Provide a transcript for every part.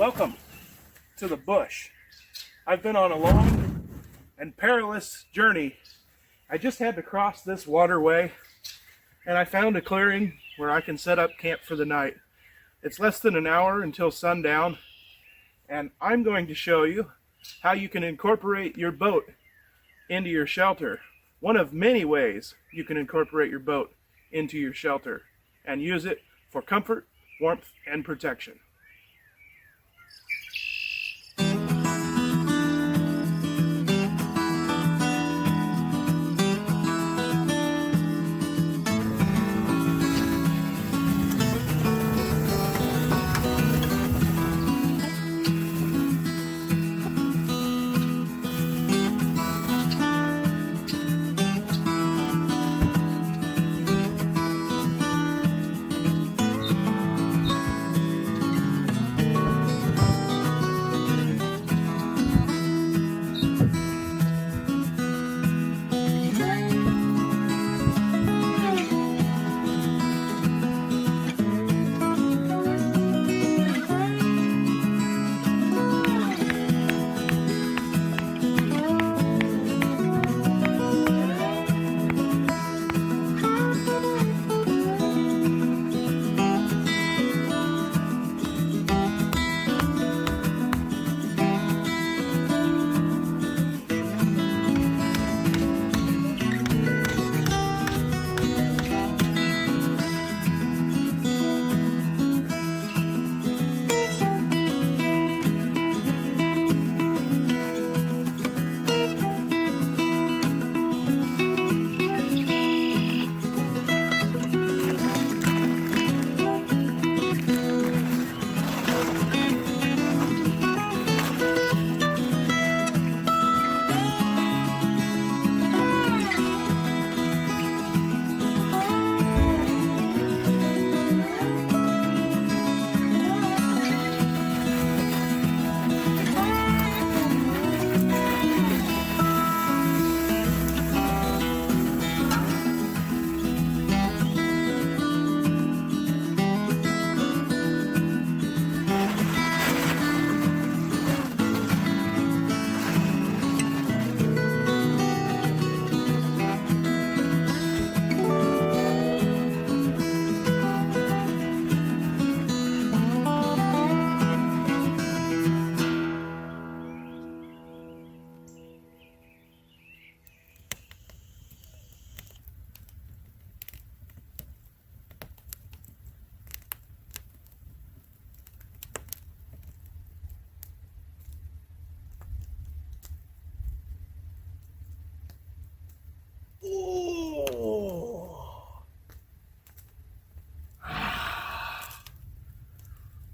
Welcome to the bush. I've been on a long and perilous journey. I just had to cross this waterway and I found a clearing where I can set up camp for the night. It's less than an hour until sundown, and I'm going to show you how you can incorporate your boat into your shelter. One of many ways you can incorporate your boat into your shelter and use it for comfort, warmth, and protection.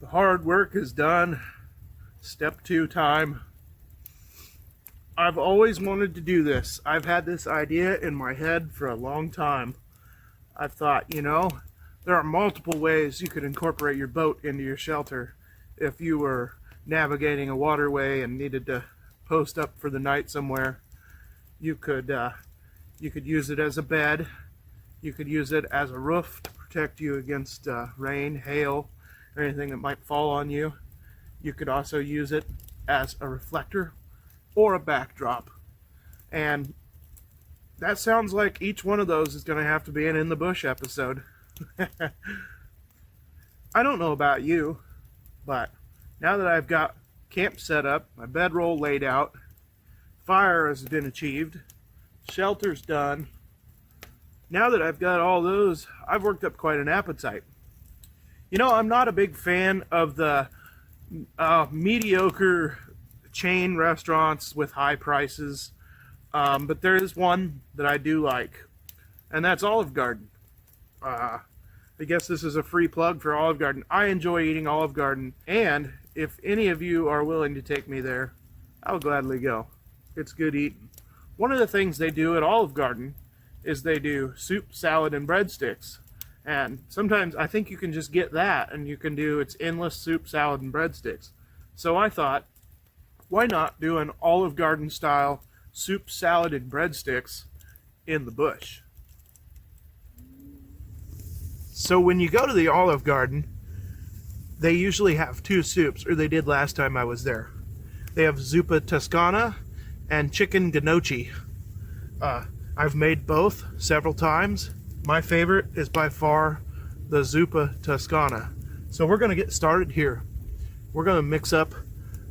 The hard work is done. Step 2 time. I've always wanted to do this. I've had this idea in my head for a long time. I've thought, there are multiple ways you could incorporate your boat into your shelter. If you were navigating a waterway and needed to post up for the night somewhere, you could use it as a bed. You could use it as a roof to protect you against rain, hail, or anything that might fall on you. You could also use it as a reflector or a backdrop. And that sounds like each one of those is going to have to be an In the Bush episode. I don't know about you, but now that I've got camp set up, my bedroll laid out, fire has been achieved, shelter's done, now that I've got all those, I've worked up quite an appetite. I'm not a big fan of the mediocre chain restaurants with high prices, but there is one that I do like, and that's Olive Garden. I guess this is a free plug for Olive Garden. I enjoy eating Olive Garden, and if any of you are willing to take me there, I'll gladly go. It's good eating. One of the things they do at Olive Garden is they do soup, salad, and breadsticks. And sometimes I think you can just get that and you can do its endless soup, salad, and breadsticks. So I thought, why not do an Olive Garden style soup, salad, and breadsticks in the bush? So when you go to the Olive Garden, they usually have two soups, or they did last time I was there. They have zuppa toscana and chicken gnocchi. I've made both several times. My favorite is by far the zuppa toscana. So we're going to get started here. We're going to mix up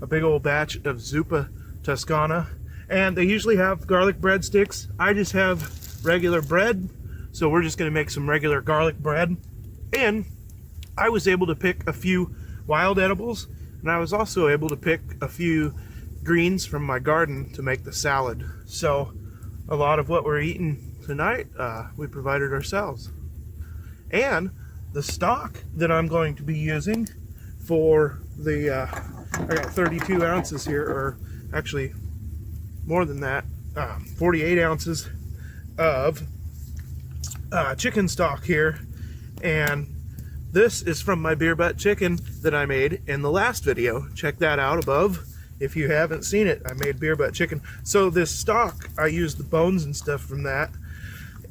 a big old batch of zuppa toscana, and they usually have garlic breadsticks. I just have regular bread, so we're just going to make some regular garlic bread. And I was able to pick a few wild edibles, and I was also able to pick a few greens from my garden to make the salad. So a lot of what we're eating tonight, we provided ourselves. And the stock that I'm going to be using for the, I got 32 ounces here, or actually more than that, 48 ounces of chicken stock here. And this is from my beer butt chicken that I made in the last video. Check that out above if you haven't seen it. I made beer butt chicken. So this stock, I used the bones and stuff from that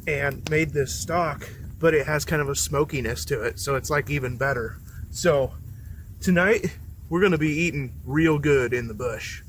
and made this stock, but it has kind of a smokiness to it, so it's like even better. So tonight we're gonna be eating real good in the bush.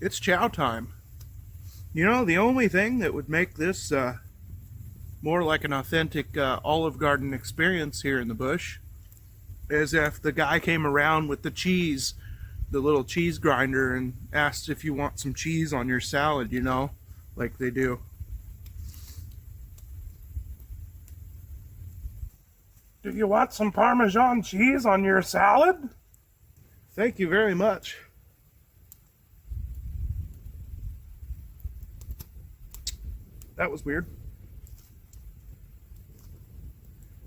It's chow time. You know, the only thing that would make this more like an authentic Olive Garden experience here in the bush is if the guy came around with the cheese, the little cheese grinder, and asked if you want some cheese on your salad, you know, like they do. Do you want some Parmesan cheese on your salad? Thank you very much. That was weird.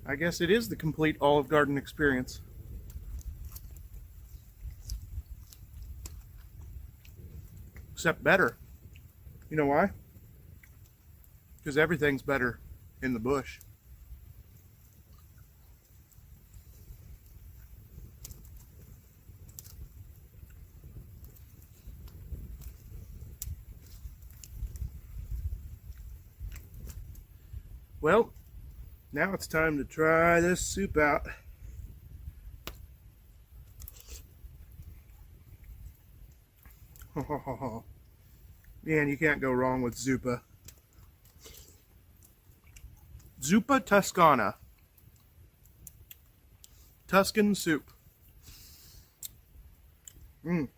I guess it is the complete Olive Garden experience. Except better. You know why? Because everything's better in the bush. Well, now it's time to try this soup out. Man, you can't go wrong with Zuppa. Zuppa Toscana. Tuscan soup. Mmm.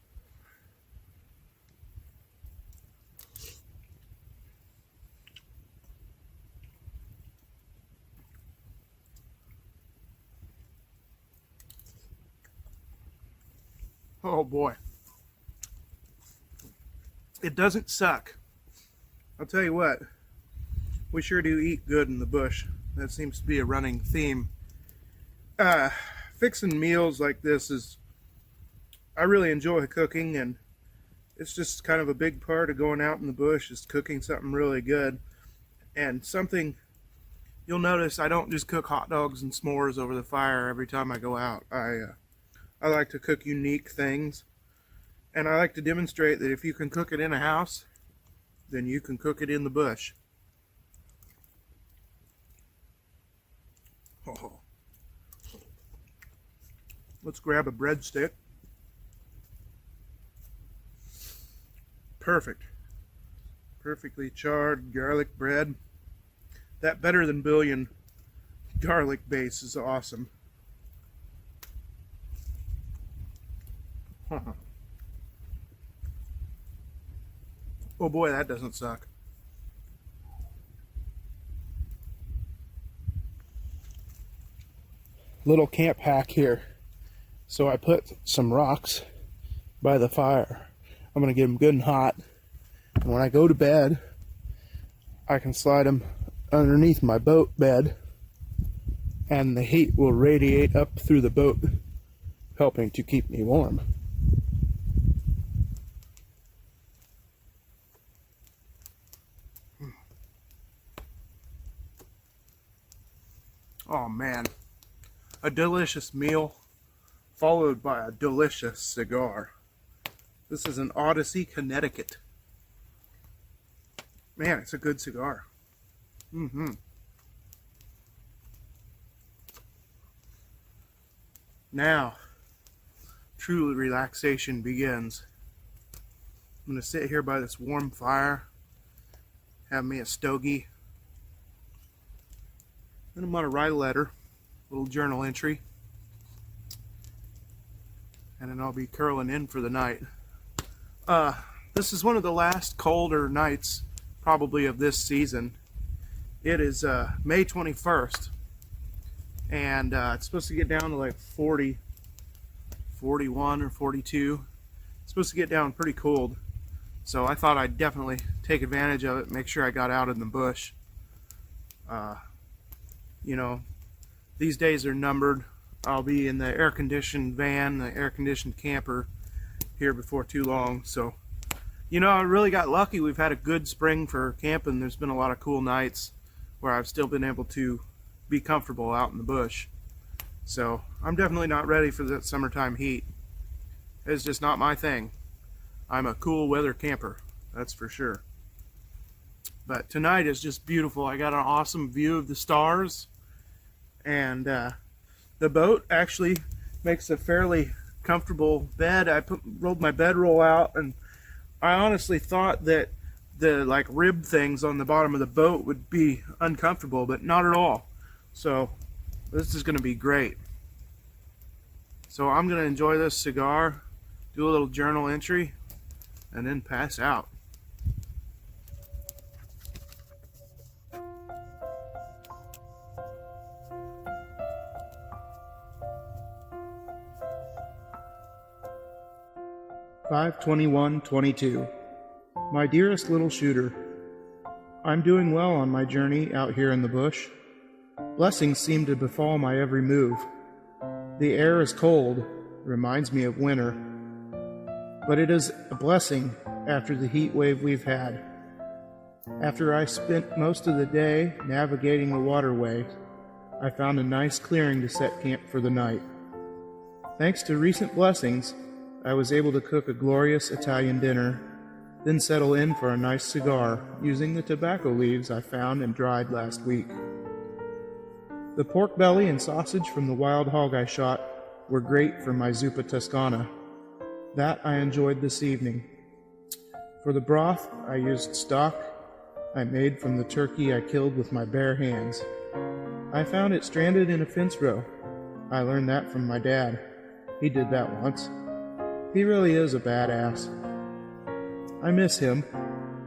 Oh boy. It doesn't suck. I'll tell you what, we sure do eat good in the bush. That seems to be a running theme. Fixing meals like this is, I really enjoy cooking, and it's just kind of a big part of going out in the bush is cooking something really good. And something, you'll notice I don't just cook hot dogs and s'mores over the fire every time I go out. I like to cook unique things, and I like to demonstrate that if you can cook it in a house, then you can cook it in the bush. Oh. Let's grab a breadstick. Perfect. Perfectly charred garlic bread. That Better Than Billion garlic base is awesome. Oh boy, that doesn't suck. Little camp hack here. So I put some rocks by the fire. I'm going to get them good and hot. And when I go to bed, I can slide them underneath my boat bed, and the heat will radiate up through the boat, helping to keep me warm. Oh man, a delicious meal followed by a delicious cigar. This is an Odyssey, Connecticut. Man, it's a good cigar. Now, true relaxation begins. I'm going to sit here by this warm fire, have me a stogie, and I'm going to write a letter, a little journal entry, and then I'll be curling in for the night. This is one of the last colder nights probably of this season. It is May 21st, and it's supposed to get down to like 40, 41 or 42. It's supposed to get down pretty cold, so I thought I'd definitely take advantage of it, make sure I got out in the bush. You know, these days are numbered. I'll be in the air-conditioned van, the air-conditioned camper here before too long. So, you know, I really got lucky. We've had a good spring for camping. There's been a lot of cool nights where I've still been able to be comfortable out in the bush. So I'm definitely not ready for that summertime heat. It's just not my thing. I'm a cool weather camper, that's for sure. But tonight is just beautiful. I got an awesome view of the stars, and the boat actually makes a fairly comfortable bed. I rolled my bedroll out, and I honestly thought that the like rib things on the bottom of the boat would be uncomfortable, but not at all. So this is going to be great. So I'm going to enjoy this cigar, do a little journal entry, and then pass out. (5/21/22). My dearest little shooter, I'm doing well on my journey out here in the bush. Blessings seem to befall my every move. The air is cold, reminds me of winter, but it is a blessing after the heat wave we've had. After I spent most of the day navigating the waterway, I found a nice clearing to set camp for the night. Thanks to recent blessings, I was able to cook a glorious Italian dinner, then settle in for a nice cigar using the tobacco leaves I found and dried last week. The pork belly and sausage from the wild hog I shot were great for my zuppa toscana. That I enjoyed this evening. For the broth, I used stock I made from the turkey I killed with my bare hands. I found it stranded in a fence row. I learned that from my dad. He did that once. He really is a badass. I miss him.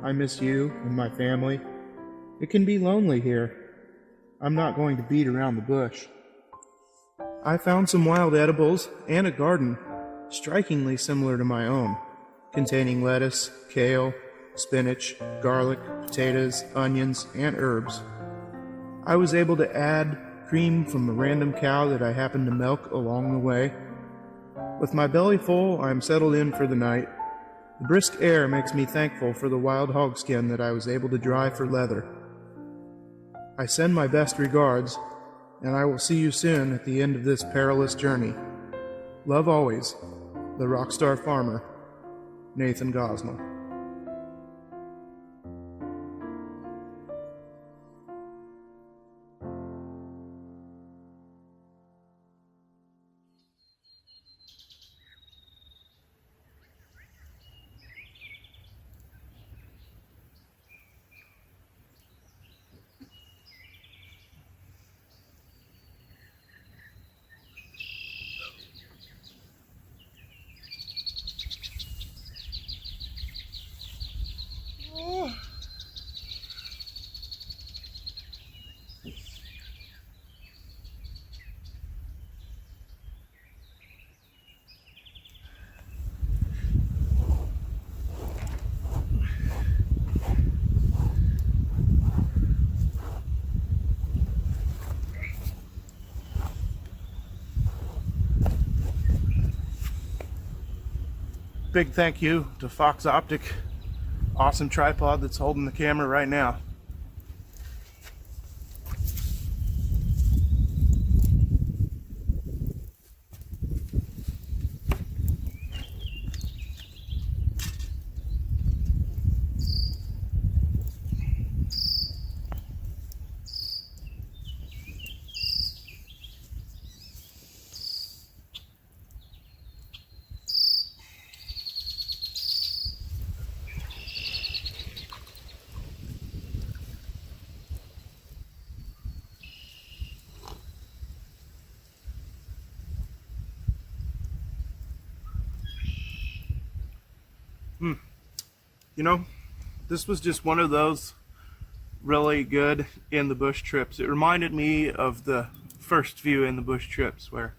I miss you and my family. It can be lonely here. I'm not going to beat around the bush. I found some wild edibles and a garden, strikingly similar to my own, containing lettuce, kale, spinach, garlic, potatoes, onions, and herbs. I was able to add cream from a random cow that I happened to milk along the way. With my belly full, I am settled in for the night. The brisk air makes me thankful for the wild hog skin that I was able to dry for leather. I send my best regards, and I will see you soon at the end of this perilous journey. Love always, the Rockstar Farmer, Nathan Gosnell. Big thank you to Fox Optic. Awesome tripod that's holding the camera right now. You know, this was just one of those really good in the bush trips. It reminded me of the first few in the bush trips where,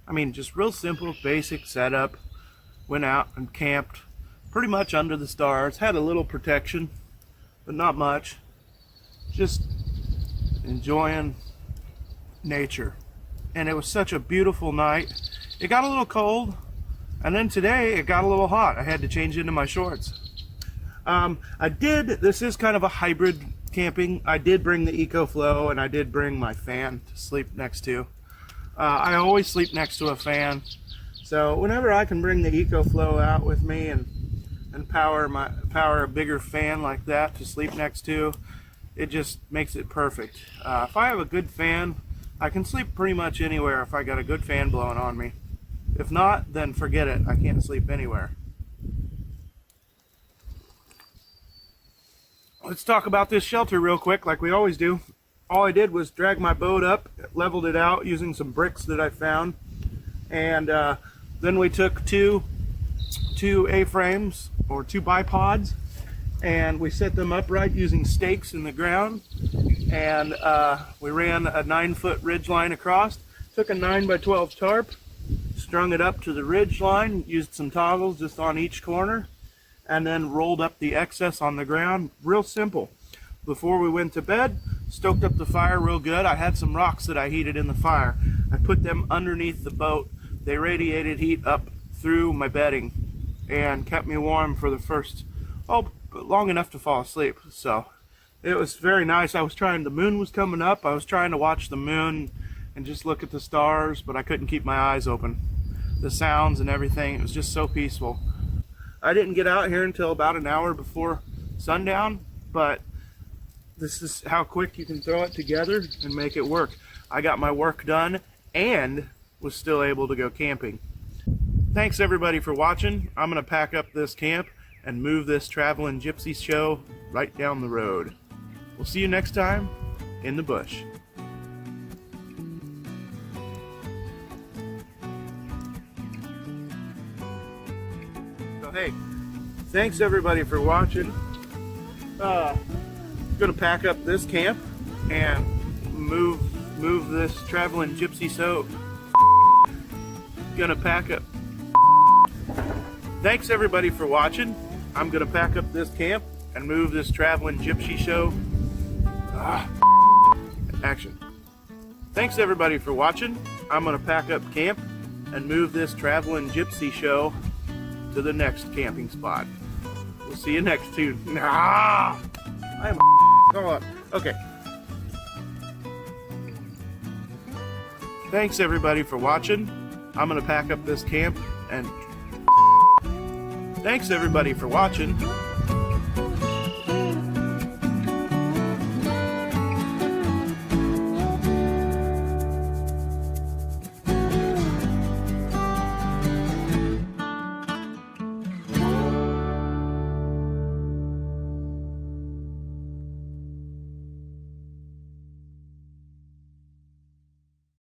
I mean, just real simple, basic setup. Went out and camped pretty much under the stars. Had a little protection, but not much. Just enjoying nature. And it was such a beautiful night. It got a little cold, and then today it got a little hot. I had to change into my shorts. This is kind of a hybrid camping. I did bring the EcoFlow, and I did bring my fan to sleep next to. I always sleep next to a fan, so whenever I can bring the EcoFlow out with me and power a bigger fan like that to sleep next to, it just makes it perfect. If I have a good fan, I can sleep pretty much anywhere if I got a good fan blowing on me. If not, then forget it. I can't sleep anywhere. Let's talk about this shelter real quick, like we always do. All I did was drag my boat up, leveled it out using some bricks that I found, and then we took two A-frames or two bipods, and we set them upright using stakes in the ground, and we ran a 9-foot ridge line across, took a 9x12 tarp, strung it up to the ridge line, used some toggles just on each corner, and then rolled up the excess on the ground. Real simple. Before we went to bed, stoked up the fire real good. I had some rocks that I heated in the fire. I put them underneath the boat. They radiated heat up through my bedding and kept me warm for the first, long enough to fall asleep. So it was very nice. The moon was coming up. I was trying to watch the moon and just look at the stars, but I couldn't keep my eyes open. The sounds and everything, it was just so peaceful. I didn't get out here until about an hour before sundown, but this is how quick you can throw it together and make it work. I got my work done and was still able to go camping. Thanks everybody for watching. I'm gonna pack up this camp and move this traveling gypsy show right down the road. We'll see you next time in the bush. So hey, thanks everybody for watching. Gonna pack up this camp and move this traveling gypsy show. Gonna pack up. Thanks everybody for watching. I'm gonna pack up this camp and move this traveling gypsy show. Action. Thanks everybody for watching. I'm gonna pack up camp and move this traveling gypsy show to the next camping spot. We'll see you next Tuesday. I am okay. Thanks everybody for watching. I'm gonna pack up this camp and thanks everybody for watching.